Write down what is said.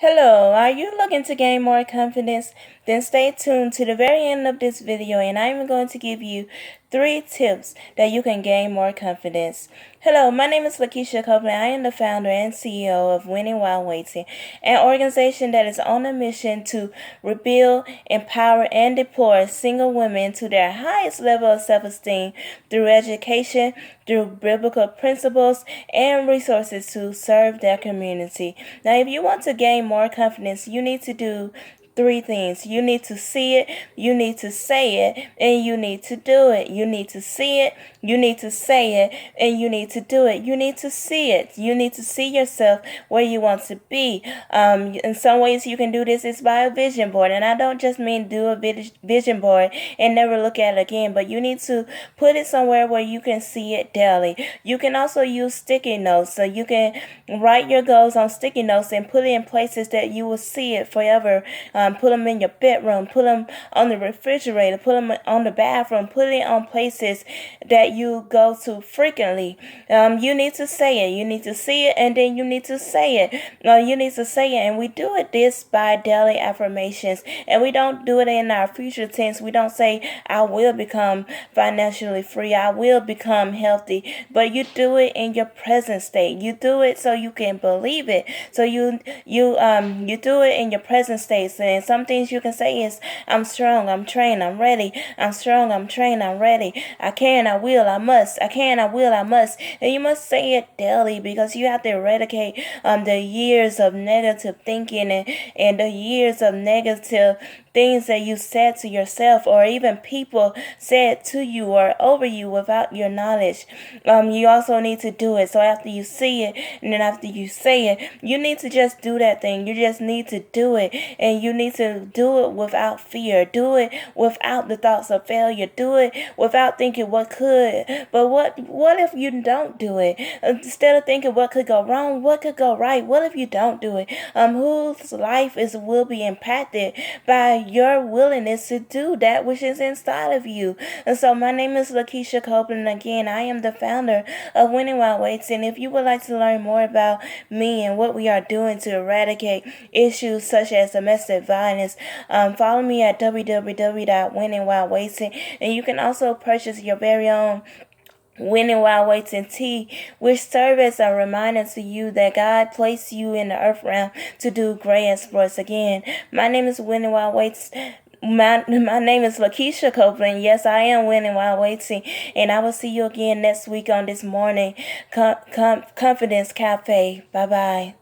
Hello, are you looking to gain more confidence? Then stay tuned to the very end of this video and I'm going to give you 3 tips that you can gain more confidence. Hello, my name is Lakisha Copeland. I am the founder and CEO of Winning While Waiting, an organization that is on a mission to rebuild, empower, and deploy single women to their highest level of self-esteem through education, through biblical principles, and resources to serve their community. Now, if you want to gain more confidence, you need to do 3 things. You need to see it, you need to say it, and you need to do it. You need to see it, you need to say it, and you need to do it. You need to see it. You need to see yourself where you want to be. In some ways you can do this is by a vision board. And I don't just mean do a vision board and never look at it again, but you need to put it somewhere where you can see it daily. You can also use sticky notes. So you can write your goals on sticky notes and put it in places that you will see it forever. Put them in your bedroom, put them on the refrigerator, put them on the bathroom, put it on places that you go to frequently. You need to say it, you need to see it, and then you need to say it. You need to say it, and we do it this by daily affirmations, and we don't do it in our future tense. We don't say, I will become financially free, I will become healthy, but you do it in your present state. You do it so you can believe it. So you do it in your present state. And some things you can say is, I'm strong, I'm trained, I'm ready. I'm strong, I'm trained, I'm ready. I can, I will, I must. I can, I will, I must. And you must say it daily because you have to eradicate the years of negative thinking and the years of negative things that you said to yourself or even people said to you or over you without your knowledge. You also need to do it. So after you see it and then after you say it, you need to just do that thing. You just need to do it, and you need to do it without fear. Do it without the thoughts of failure. Do it without thinking what could. But what if you don't do it? Instead of thinking what could go wrong, what could go right? What if you don't do it? Whose life will be impacted by your willingness to do that which is inside of you. And so my name is Lakisha Copeland. Again, I am the founder of Winning While Waiting. If you would like to learn more about me and what we are doing to eradicate issues such as domestic violence, follow me at www.winningwhilewaiting. And you can also purchase your very own Winning While Waiting tea, which serves as a reminder to you that God placed you in the earth realm to do great exploits. Again, my name is Winning While Waiting. My name is Lakisha Copeland. Yes, I am winning while waiting. And I will see you again next week on this morning Confidence Cafe. Bye-bye.